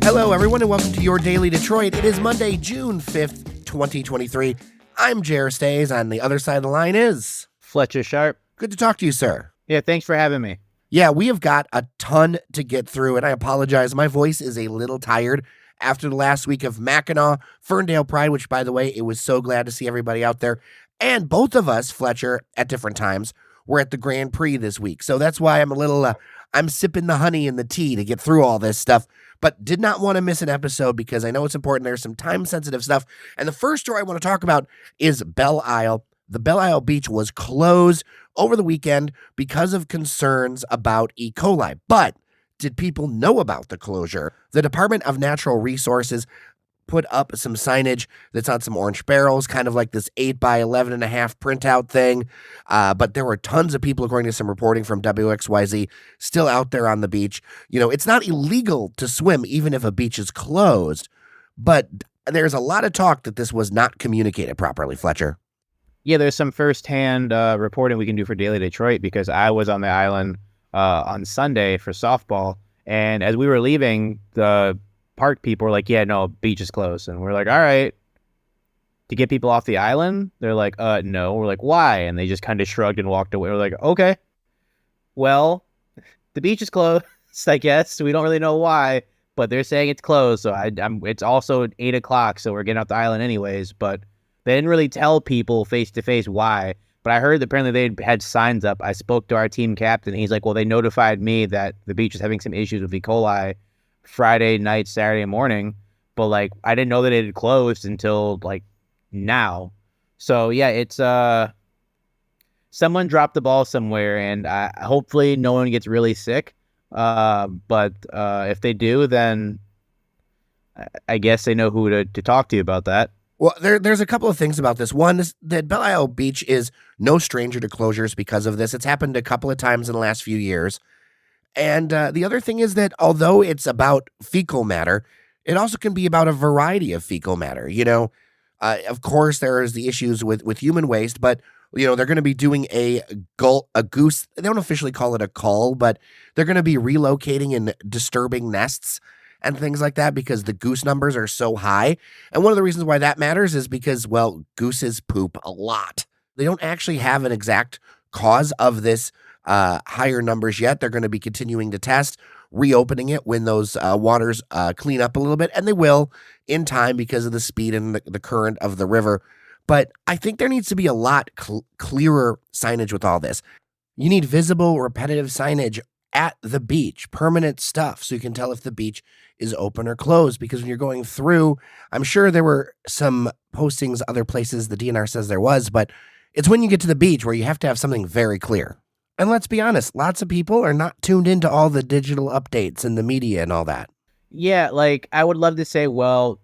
Hello, everyone, and welcome to your Daily Detroit. It is Monday, June 5th, 2023. I'm Jer Stays. On the other side of the line is Fletcher Sharpe. Good to talk to you, sir. Yeah, thanks for having me. Yeah, we have got a ton to get through, and I apologize. My voice is a little tired after the last week of Mackinac, Ferndale Pride, which, by the way, it was so glad to see everybody out there. And both of us, Fletcher, at different times, were at the Grand Prix this week. So that's why I'm a little, I'm sipping the honey and the tea to get through all this stuff, but did not want to miss an episode because I know it's important. There's some time-sensitive stuff. And the first story I want to talk about is Belle Isle. The Belle Isle beach was closed over the weekend because of concerns about E.Coli. But did people know about the closure? The Department of Natural Resources put up some signage that's on some orange barrels, kind of like this 8x11.5 printout thing. But there were tons of people, according to some reporting from WXYZ, still out there on the beach. You know, it's not illegal to swim even if a beach is closed, but there's a lot of talk that this was not communicated properly, Fletcher. Yeah, there's some firsthand reporting we can do for Daily Detroit because I was on the island on Sunday for softball, and as we were leaving, the park people were like, yeah, no, beach is closed. And we're like, all right. To get people off the island? They're like, no. We're like, why? And they just kind of shrugged and walked away. We're like, okay. Well, the beach is closed, I guess. We don't really know why, but they're saying it's closed. So it's also 8 o'clock, so we're getting off the island anyways. But they didn't really tell people face-to-face why. But I heard that apparently they had signs up. I spoke to our team captain. He's like, well, they notified me that the beach is having some issues with E.Coli Friday night, Saturday morning, but like I didn't know that it had closed until like now. So yeah, it's someone dropped the ball somewhere, and hopefully no one gets really sick. But if they do, then I guess they know who to talk to about that. Well, there's a couple of things about this. One is that Belle Isle Beach is no stranger to closures because of this. It's happened a couple of times in the last few years. And the other thing is that although it's about fecal matter, it also can be about a variety of fecal matter. You know, of course, there's the issues with human waste, but, you know, they're going to be doing a goose. They don't officially call it a cull, but they're going to be relocating and disturbing nests and things like that because the goose numbers are so high. And one of the reasons why that matters is because, well, gooses poop a lot. They don't actually have an exact cause of this higher numbers yet. They're going to be continuing to test, reopening it when those waters clean up a little bit, and they will in time because of the speed and the current of the river. But I think there needs to be a lot clearer signage with all this. You need visible, repetitive signage at the beach, permanent stuff, so you can tell if the beach is open or closed. Because when you're going through, I'm sure there were some postings other places the DNR says there was, but it's when you get to the beach where you have to have something very clear. And let's be honest, lots of people are not tuned into all the digital updates and the media and all that. Yeah, like I would love to say, well,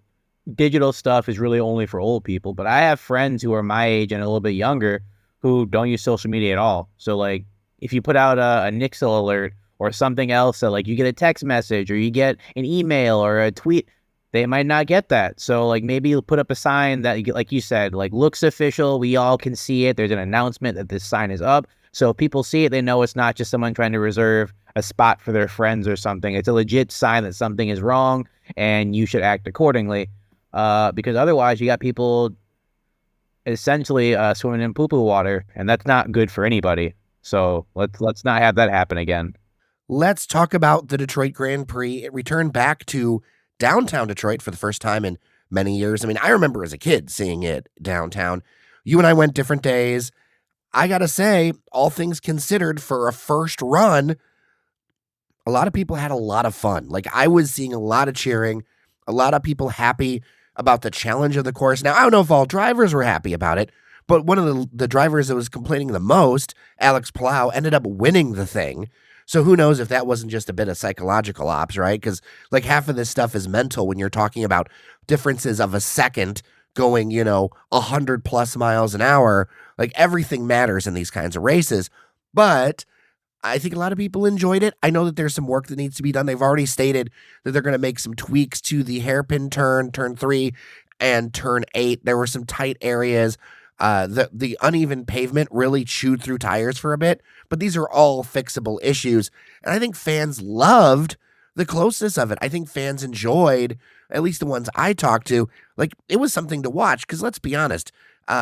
digital stuff is really only for old people, but I have friends who are my age and a little bit younger who don't use social media at all. So like if you put out a Nixle alert or something else, so like you get a text message or you get an email or a tweet, they might not get that. So like maybe you'll put up a sign that, like you said, like looks official. We all can see it. There's an announcement that this sign is up. So if people see it, they know it's not just someone trying to reserve a spot for their friends or something. It's a legit sign that something is wrong and you should act accordingly. Because otherwise you got people essentially swimming in poo-poo water, and that's not good for anybody. So let's not have that happen again. Let's talk about the Detroit Grand Prix. It returned back to downtown Detroit for the first time in many years. I mean, I remember as a kid seeing it downtown. You and I went different days. I got to say, all things considered, for a first run, a lot of people had a lot of fun. Like, I was seeing a lot of cheering, a lot of people happy about the challenge of the course. Now, I don't know if all drivers were happy about it, but one of the drivers that was complaining the most, Alex Plow, ended up winning the thing. So who knows if that wasn't just a bit of psychological ops, right? Because like half of this stuff is mental when you're talking about differences of a second going, 100 plus miles an hour. Like everything matters in these kinds of races. But I think a lot of people enjoyed it. I know that there's some work that needs to be done. They've already stated that they're going to make some tweaks to the hairpin turn 3, and turn 8. There were some tight areas. The uneven pavement really chewed through tires for a bit, but these are all fixable issues. And I think fans loved the closeness of it. I think fans enjoyed, at least the ones I talked to, like it was something to watch because let's be honest,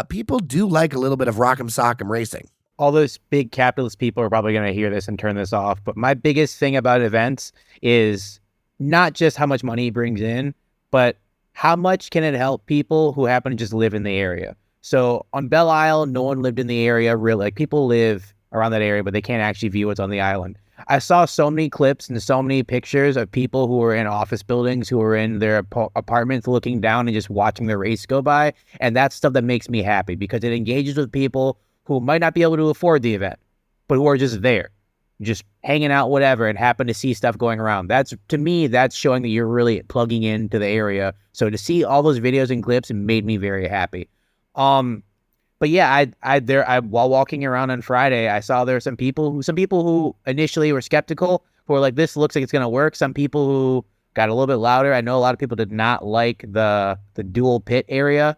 people do like a little bit of rock'em sock'em racing. All those big capitalist people are probably going to hear this and turn this off. But my biggest thing about events is not just how much money it brings in, but how much can it help people who happen to just live in the area. So on Belle Isle, no one lived in the area really. Like people live around that area, but they can't actually view what's on the island. I saw so many clips and so many pictures of people who were in office buildings, who were in their apartments looking down and just watching the race go by. And that's stuff that makes me happy because it engages with people who might not be able to afford the event, but who are just there, just hanging out, whatever, and happen to see stuff going around. That's, to me, that's showing that you're really plugging into the area. So to see all those videos and clips, it made me very happy. But yeah, while walking around on Friday, I saw there were some people who initially were skeptical, who were like, this looks like it's going to work. Some people who got a little bit louder. I know a lot of people did not like the dual pit area.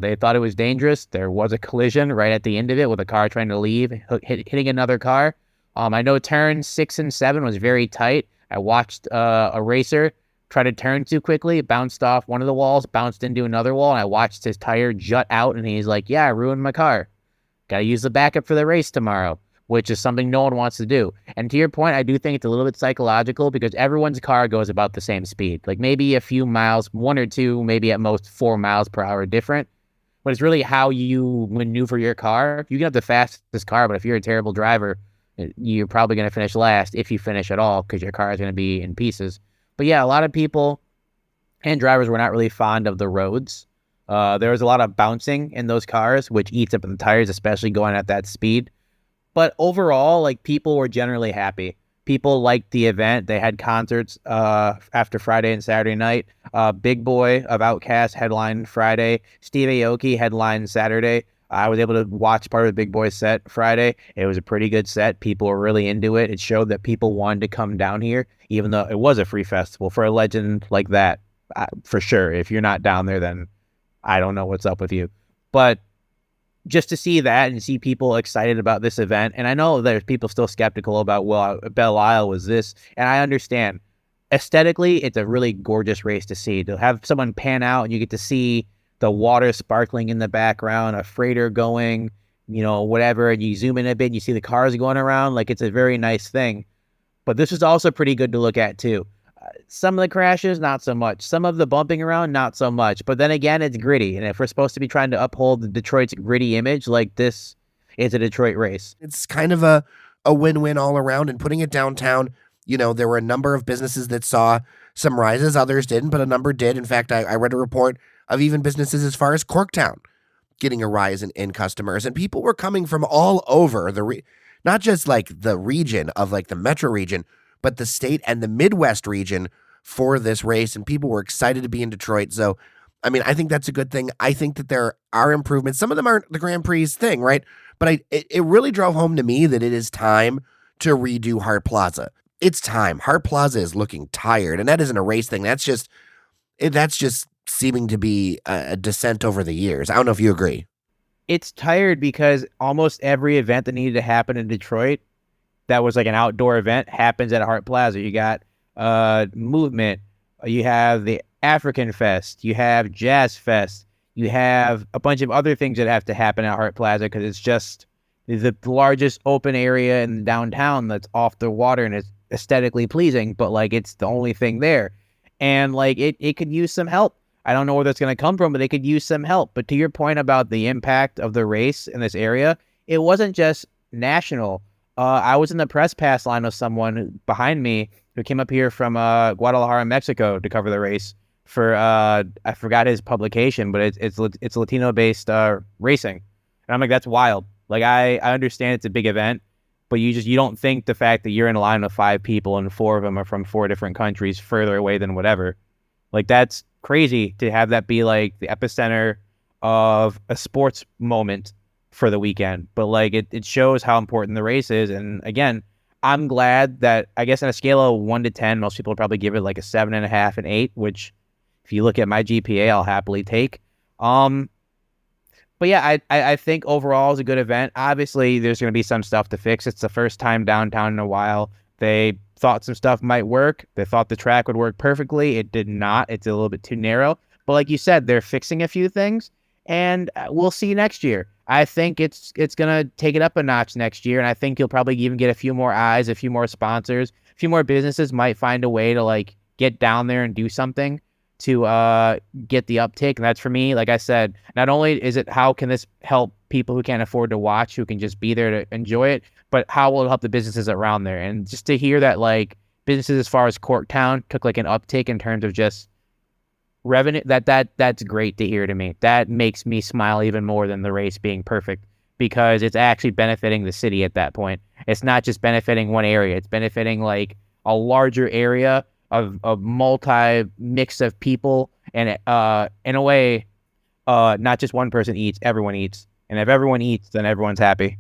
They thought it was dangerous. There was a collision right at the end of it with a car trying to leave, hitting another car. I know turns 6 and 7 was very tight. I watched a racer try to turn too quickly, bounced off one of the walls, bounced into another wall, and I watched his tire jut out, and he's like, yeah, I ruined my car. Got to use the backup for the race tomorrow, which is something no one wants to do. And to your point, I do think it's a little bit psychological because everyone's car goes about the same speed. Like maybe a few miles, 1 or 2, maybe at most 4 miles per hour different. But it's really how you maneuver your car. You can have the fastest car, but if you're a terrible driver, you're probably going to finish last if you finish at all because your car is going to be in pieces. But yeah, a lot of people and drivers were not really fond of the roads. There was a lot of bouncing in those cars, which eats up the tires, especially going at that speed. But overall, like people were generally happy. People liked the event. They had concerts after Friday and Saturday night. Big Boy of Outkast headlined Friday. Steve Aoki headlined Saturday. I was able to watch part of the Big Boy set Friday. It was a pretty good set. People were really into it. It showed that people wanted to come down here, even though it was a free festival. For a legend like that, for sure. If you're not down there, then I don't know what's up with you. But just to see that and see people excited about this event. And I know there's people still skeptical about, well, Belle Isle was this. And I understand. Aesthetically, it's a really gorgeous race to see. To have someone pan out and you get to see the water sparkling in the background, a freighter going, whatever. And you zoom in a bit and you see the cars going around. Like it's a very nice thing. But this is also pretty good to look at too. Some of the crashes, not so much. Some of the bumping around, not so much. But then again, it's gritty. And if we're supposed to be trying to uphold the Detroit's gritty image, like this is a Detroit race. It's kind of a win-win all around. And putting it downtown, there were a number of businesses that saw some rises. Others didn't, but a number did. In fact, I read a report of even businesses as far as Corktown getting a rise in customers. And people were coming from all over, not just like the region of like the metro region, but the state and the Midwest region for this race. And people were excited to be in Detroit. So, I mean, I think that's a good thing. I think that there are improvements. Some of them aren't the Grand Prix thing, right? But it really drove home to me that it is time to redo Hart Plaza. It's time. Hart Plaza is looking tired. And that isn't a race thing. That's just seeming to be a descent over the years. I don't know if you agree. It's tired because almost every event that needed to happen in Detroit that was like an outdoor event happens at Hart Plaza. You got Movement, you have the African Fest, you have Jazz Fest, you have a bunch of other things that have to happen at Hart Plaza because it's just the largest open area in downtown that's off the water and it's aesthetically pleasing, but like it's the only thing there. And like it could use some help. I don't know where that's going to come from, but they could use some help. But to your point about the impact of the race in this area, it wasn't just national. I was in the press pass line with someone behind me who came up here from Guadalajara, Mexico to cover the race for, I forgot his publication, but it's Latino-based racing. And I'm like, that's wild. Like, I understand it's a big event, but you don't think the fact that you're in a line with 5 people and 4 of them are from 4 different countries further away than whatever. Like, that's crazy to have that be like the epicenter of a sports moment for the weekend. But like it shows how important the race is. And again, I'm glad that, I guess on a scale of 1 to 10, most people would probably give it like a 7.5 and 8, which if you look at my GPA, I'll happily take. But yeah, I think overall it's a good event. Obviously, there's going to be some stuff to fix. It's the first time downtown in a while. They thought some stuff might work. They thought the track would work perfectly. It did not. It's a little bit too narrow. But like you said, they're fixing a few things, and we'll see next year. I think it's going to take it up a notch next year, and I think you'll probably even get a few more eyes, a few more sponsors, a few more businesses might find a way to like get down there and do something to get the uptake. And that's for me, like I said, not only is it how can this help people who can't afford to watch, who can just be there to enjoy it, but how will it help the businesses around there? And just to hear that like businesses as far as Corktown took like an uptake in terms of just revenue, that's great to hear to me. That makes me smile even more than the race being perfect, because it's actually benefiting the city at that point. It's not just benefiting one area. It's benefiting like a larger area of multi mix of people. And in a way, not just one person eats, everyone eats. And if everyone eats, then everyone's happy.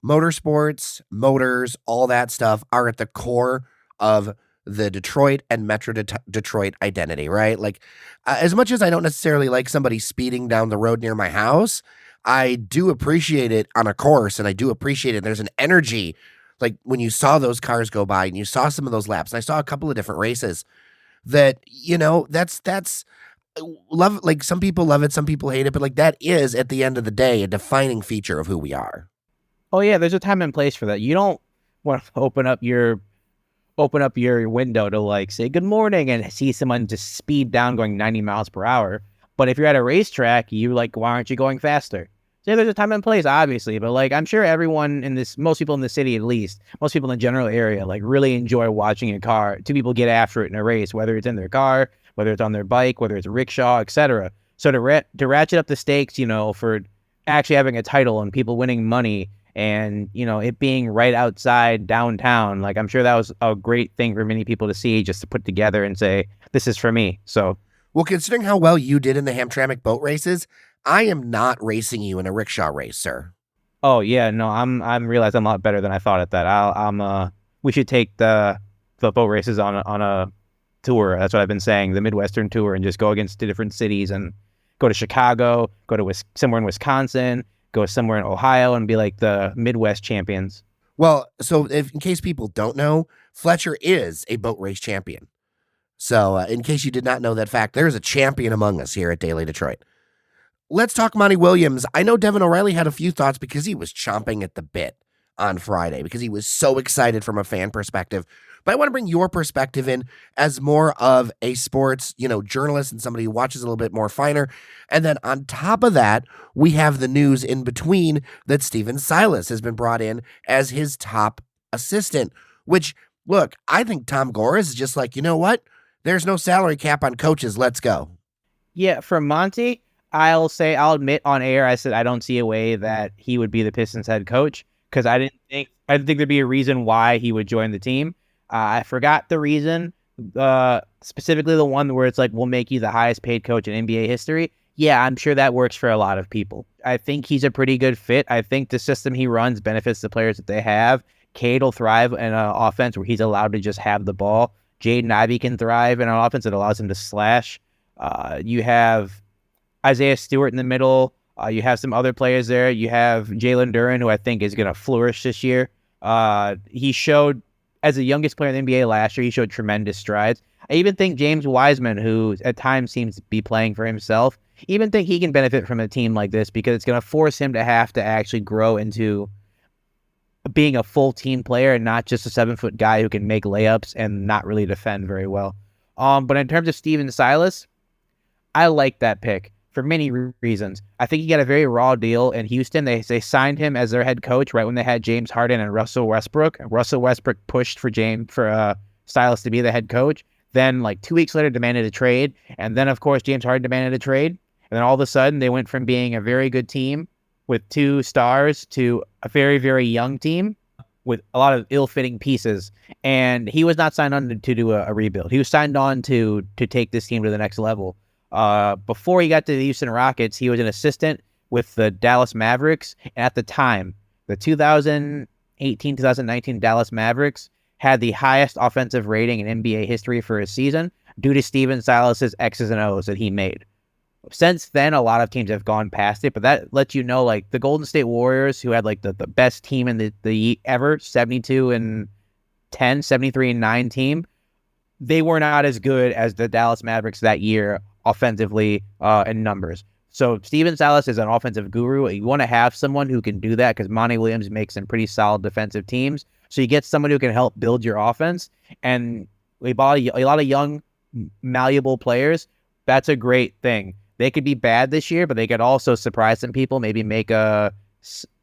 Motorsports, motors, all that stuff are at the core of the Detroit and Metro Detroit identity, right? Like, as much as I don't necessarily like somebody speeding down the road near my house, I do appreciate it on a course, and I do appreciate it. There's an energy, like when you saw those cars go by and you saw some of those laps, and I saw a couple of different races that, that's love. Like, some people love it, some people hate it, but like that is at the end of the day a defining feature of who we are. Oh yeah, there's a time and place for that. You don't want to open up your window to like say good morning and see someone just speed down going 90 miles per hour. But if you're at a racetrack, you like, why aren't you going faster? So yeah, there's a time and place, obviously, but like I'm sure everyone in this, most people in the city at least, most people in the general area, like really enjoy watching a car, two people get after it in a race, whether it's in their car, whether it's on their bike, whether it's a rickshaw, etc. So to ratchet up the stakes, for actually having a title and people winning money, and it being right outside downtown, like I'm sure that was a great thing for many people to see, just to put together and say, this is for me. So well, considering how well you did in the Hamtramck boat races, I am not racing you in a rickshaw race, sir. oh yeah, no, I'm realized I'm a lot better than I thought at that. We should take the boat races on a tour. That's what I've been saying, the Midwestern tour, and just go against the different cities and go to Chicago, go to somewhere in Wisconsin, go somewhere in Ohio, and be like the Midwest champions. Well, so in case people don't know, Fletcher is a boat race champion. So in case you did not know that fact, there's a champion among us here at Daily Detroit. Let's talk Monty Williams. I know Devin O'Reilly had a few thoughts because he was chomping at the bit on Friday because he was so excited from a fan perspective. But I want to bring your perspective in as more of a sports, journalist and somebody who watches a little bit more finer. And then on top of that, we have the news in between that Stephen Silas has been brought in as his top assistant, which, look, I think Tom Gores is just like, you know what? There's no salary cap on coaches. Let's go. Yeah, for Monty, I'll admit on air, I said I don't see a way that he would be the Pistons head coach, because I didn't think there'd be a reason why he would join the team. I forgot the reason, specifically the one where it's like, we'll make you the highest paid coach in NBA history. Yeah, I'm sure that works for a lot of people. I think he's a pretty good fit. I think the system he runs benefits the players that they have. Cade will thrive in an offense where he's allowed to just have the ball. Jaden Ivey can thrive in an offense that allows him to slash. You have Isaiah Stewart in the middle. You have some other players there. You have Jalen Duren, who I think is going to flourish this year. He showed, as the youngest player in the NBA last year, he showed tremendous strides. I even think James Wiseman, who at times seems to be playing for himself, even think he can benefit from a team like this, because it's going to force him to have to actually grow into being a full team player and not just a 7-foot guy who can make layups and not really defend very well. But in terms of Stephen Silas, I like that pick for many reasons. I think he got a very raw deal in Houston. They signed him as their head coach right when they had James Harden and Russell Westbrook. Russell Westbrook pushed for Silas to be the head coach. Then, like 2 weeks later, demanded a trade. And then, of course, James Harden demanded a trade. And then all of a sudden, they went from being a very good team with 2 stars to a very, very young team with a lot of ill-fitting pieces. And he was not signed on to do a rebuild. He was signed on to take this team to the next level. Before he got to the Houston Rockets, he was an assistant with the Dallas Mavericks. And at the time, the 2018-2019 Dallas Mavericks had the highest offensive rating in NBA history for a season due to Stephen Silas's X's and O's that he made. Since then, a lot of teams have gone past it, but that lets you know, like the Golden State Warriors, who had like the best team in the ever, 72-10 10, 73-9 team, they were not as good as the Dallas Mavericks that year offensively in numbers. So Stephen Silas is an offensive guru. You want to have someone who can do that because Monty Williams makes some pretty solid defensive teams. So you get someone who can help build your offense. And we bought a lot of young, malleable players. That's a great thing. They could be bad this year, but they could also surprise some people, maybe make a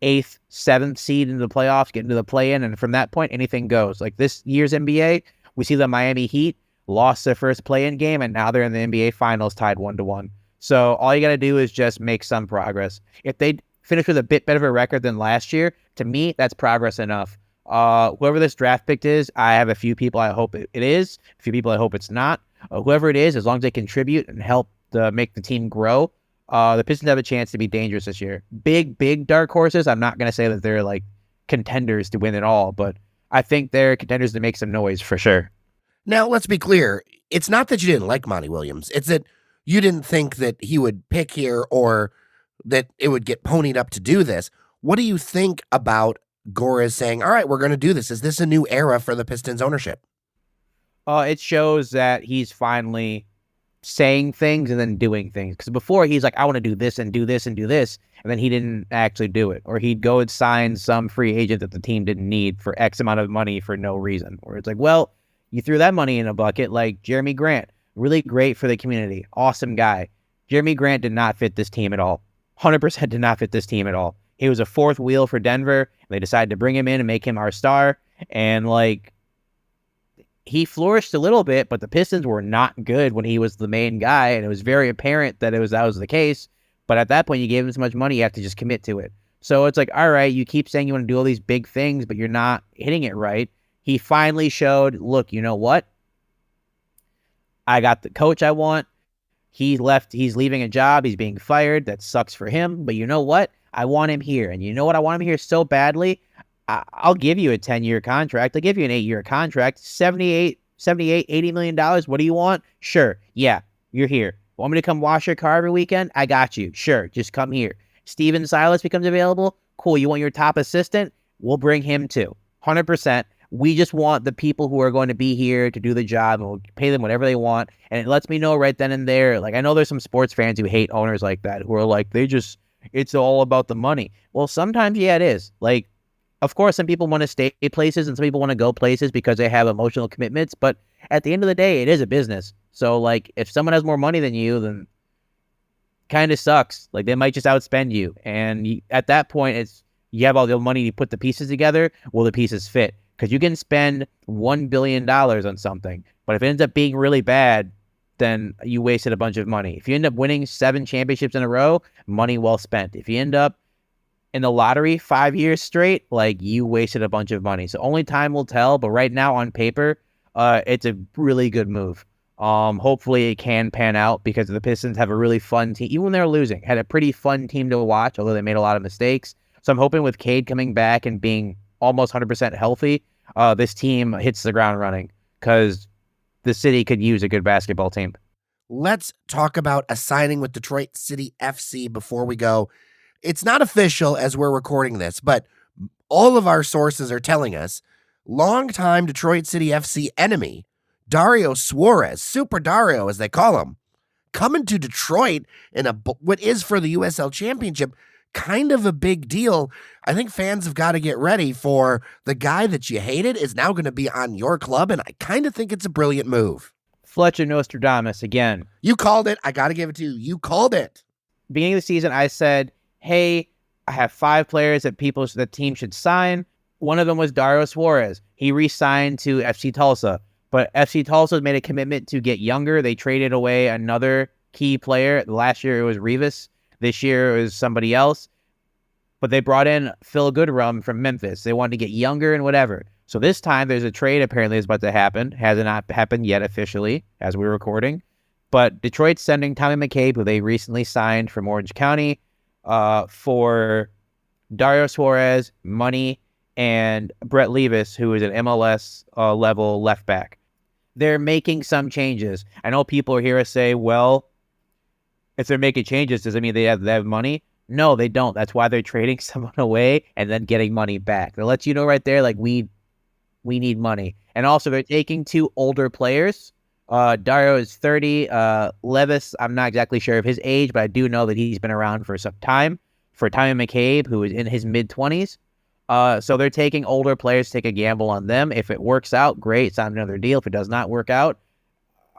8th, 7th seed into the playoffs, get into the play-in, and from that point, anything goes. Like this year's NBA, we see the Miami Heat lost their first play-in game, and now they're in the NBA Finals tied 1-1. So all you got to do is just make some progress. If they finish with a bit better of a record than last year, to me, that's progress enough. Whoever this draft pick is, I have a few people I hope it is, a few people I hope it's not. Whoever it is, as long as they contribute and help make the team grow, the Pistons have a chance to be dangerous this year. Big dark horses, I'm not going to say that they're like contenders to win it all, but I think they're contenders to make some noise for sure. Now, let's be clear. It's not that you didn't like Monty Williams. It's that you didn't think that he would pick here or that it would get ponied up to do this. What do you think about Goraz saying, all right, we're going to do this? Is this a new era for the Pistons ownership? It shows that he's finally saying things and then doing things. Because before he's like, I want to do this and do this and do this. And then he didn't actually do it. Or he'd go and sign some free agent that the team didn't need for X amount of money for no reason. Or it's like, well, you threw that money in a bucket like Jeremy Grant. Really great for the community. Awesome guy. Jeremy Grant did not fit this team at all. 100% did not fit this team at all. He was a fourth wheel for Denver. And they decided to bring him in and make him our star. And like, he flourished a little bit, but the Pistons were not good when he was the main guy. And it was very apparent that that was the case. But at that point, you gave him so much money, you have to just commit to it. So it's like, all right, you keep saying you want to do all these big things, but you're not hitting it right. He finally showed, look, you know what? I got the coach I want. He left. He's leaving a job. He's being fired. That sucks for him. But you know what? I want him here. And you know what? I want him here so badly. I'll give you a 10-year contract. I'll give you an 8-year contract. $78, $80 million. What do you want? Sure. Yeah, you're here. Want me to come wash your car every weekend? I got you. Sure. Just come here. Stephen Silas becomes available. Cool. You want your top assistant? We'll bring him too. 100%. We just want the people who are going to be here to do the job, and we'll pay them whatever they want. And it lets me know right then and there. Like, I know there's some sports fans who hate owners like that, who are like, it's all about the money. Well, sometimes, yeah, it is. Like, of course, some people want to stay places and some people want to go places because they have emotional commitments. But at the end of the day, it is a business. So, like, if someone has more money than you, then kind of sucks. Like, they might just outspend you. And at that point, you have all the money to put the pieces together. Will the pieces fit? Because you can spend $1 billion on something, but if it ends up being really bad, then you wasted a bunch of money. If you end up winning 7 championships in a row, money well spent. If you end up in the lottery 5 years straight, like, you wasted a bunch of money. So only time will tell, but right now on paper, it's a really good move. Hopefully it can pan out because the Pistons have a really fun team. Even when they're losing, had a pretty fun team to watch, although they made a lot of mistakes. So I'm hoping with Cade coming back and being almost 100% healthy, this team hits the ground running because the city could use a good basketball team. Let's talk about a signing with Detroit City FC before we go. It's not official as we're recording this, but all of our sources are telling us longtime Detroit City FC enemy, Dario Suarez, Super Dario as they call him, coming to Detroit in what is for the USL Championship, kind of a big deal. I think fans have got to get ready for the guy that you hated is now going to be on your club, and I kind of think it's a brilliant move. Fletcher Nostradamus again. You called it. I got to give it to you. You called it. Beginning of the season, I said, hey, I have 5 players that the team should sign. One of them was Dario Suarez. He re-signed to FC Tulsa, but FC Tulsa made a commitment to get younger. They traded away another key player. Last year, it was Rivas. This year, it was somebody else. But they brought in Phil Goodrum from Memphis. They wanted to get younger and whatever. So this time, there's a trade apparently is about to happen. Hasn't not happened yet officially, as we're recording. But Detroit's sending Tommy McCabe, who they recently signed from Orange County, for Dario Suarez, money, and Brett Levis, who is an MLS level left back. They're making some changes. I know people are here to say, well, if they're making changes, does it mean they have money? No, they don't. That's why they're trading someone away and then getting money back. That lets you know right there, like, we We need money. And also, they're taking 2 older players. Dario is 30. Levis, I'm not exactly sure of his age, but I do know that he's been around for some time. For Tommy McCabe, who is in his mid-20s. So they're taking older players, take a gamble on them. If it works out, great, sign another deal. If it does not work out,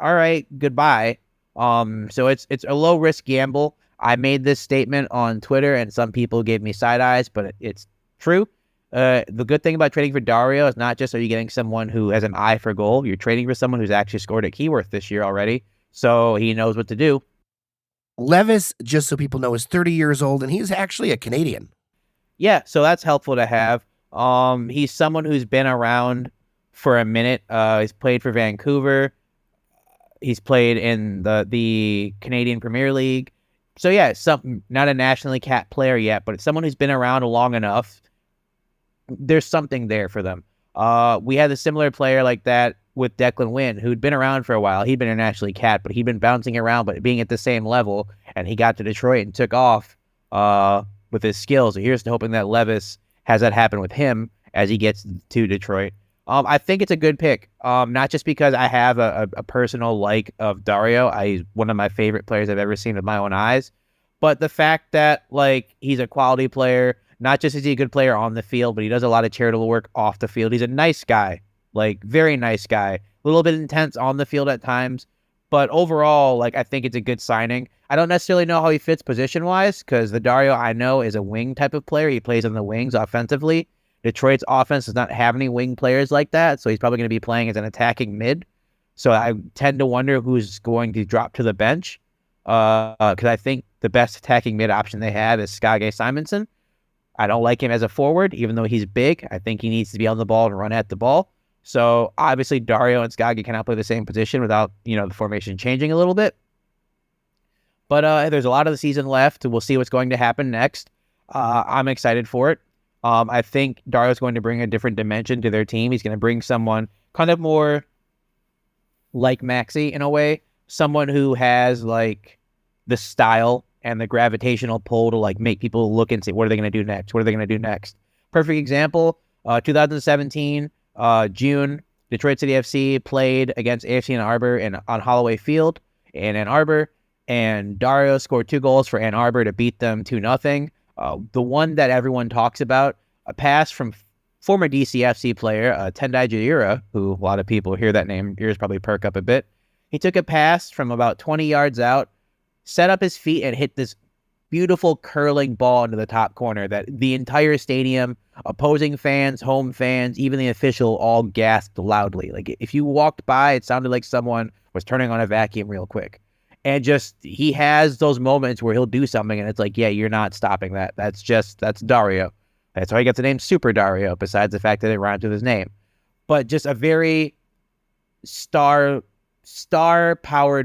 all right, goodbye. So it's a low-risk gamble. I made this statement on Twitter, and some people gave me side eyes, but it's true. The good thing about trading for Dario is not just are you getting someone who has an eye for goal, you're trading for someone who's actually scored at Keyworth this year already, so he knows what to do. Levis, just so people know, is 30 years old, and he's actually a Canadian. Yeah, so that's helpful to have. He's someone who's been around for a minute. He's played for Vancouver. He's played in the Canadian Premier League. So yeah, not a nationally capped player yet, but it's someone who's been around long enough. There's something there for them. We had a similar player like that with Declan Wynn, who'd been around for a while. He'd been internationally capped, but he'd been bouncing around, but being at the same level, and he got to Detroit and took off with his skills. So here's to hoping that Levis has that happen with him as he gets to Detroit. I think it's a good pick, not just because I have a personal like of Dario. He's one of my favorite players I've ever seen with my own eyes, but the fact that like he's a quality player, not just is he a good player on the field, but he does a lot of charitable work off the field. He's a nice guy, like very nice guy, a little bit intense on the field at times, but overall, like I think it's a good signing. I don't necessarily know how he fits position-wise because the Dario I know is a wing type of player. He plays on the wings offensively. Detroit's offense does not have any wing players like that, so he's probably going to be playing as an attacking mid. So I tend to wonder who's going to drop to the bench because I think the best attacking mid option they have is Skage Simonson. I don't like him as a forward, even though he's big. I think he needs to be on the ball and run at the ball. So obviously Dario and Skage cannot play the same position without, the formation changing a little bit. But there's a lot of the season left. We'll see what's going to happen next. I'm excited for it. I think Dario's going to bring a different dimension to their team. He's going to bring someone kind of more like Maxey in a way, someone who has like the style and the gravitational pull to like make people look and say, what are they going to do next? What are they going to do next? Perfect example, 2017, June, Detroit City FC played against AFC Ann Arbor on Holloway Field in Ann Arbor, and Dario scored 2 goals for Ann Arbor to beat them 2-0. The one that everyone talks about, a pass from former DCFC player, Tendai Jadira, who a lot of people hear that name, ears probably perk up a bit. He took a pass from about 20 yards out, set up his feet, and hit this beautiful curling ball into the top corner that the entire stadium, opposing fans, home fans, even the official all gasped loudly. Like if you walked by, it sounded like someone was turning on a vacuum real quick. And just, he has those moments where he'll do something and it's like, yeah, you're not stopping that. That's Dario. That's why he got the name Super Dario, besides the fact that it rhymes with his name. But just a very star-powered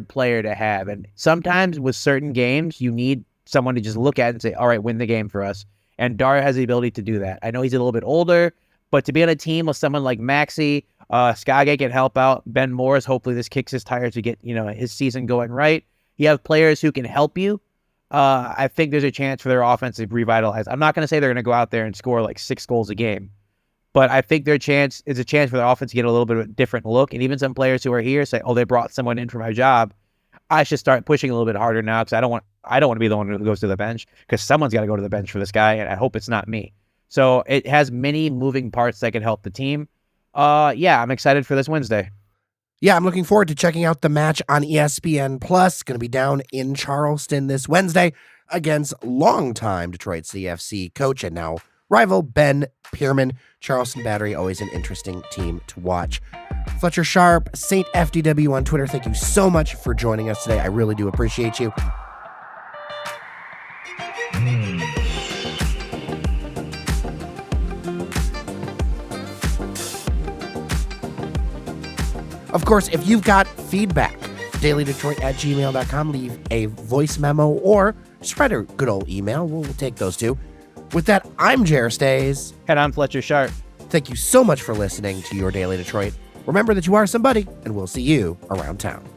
player to have. And sometimes with certain games, you need someone to just look at and say, all right, win the game for us. And Dario has the ability to do that. I know he's a little bit older, but to be on a team with someone like Maxey, Skage can help out. Ben Morris, hopefully this kicks his tires to get, his season going right. You have players who can help you. I think there's a chance for their offense to revitalize. I'm not going to say they're going to go out there and score like 6 goals a game, but I think there's a chance for their offense to get a little bit of a different look. And even some players who are here say, oh, they brought someone in for my job. I should start pushing a little bit harder now because I don't want to be the one who goes to the bench, because someone's got to go to the bench for this guy, and I hope it's not me. So it has many moving parts that can help the team. Yeah, I'm excited for this Wednesday. Yeah, I'm looking forward to checking out the match on ESPN+. Going to be down in Charleston this Wednesday against longtime Detroit CFC coach and now rival Ben Pierman. Charleston Battery, always an interesting team to watch. Fletcher Sharpe, Saint FDW on Twitter, thank you so much for joining us today. I really do appreciate you. Of course, if you've got feedback, dailydetroit@gmail.com, leave a voice memo or just write a good old email. We'll take those too. With that, I'm Jer Stays. And I'm Fletcher Sharpe. Thank you so much for listening to Your Daily Detroit. Remember that you are somebody, and we'll see you around town.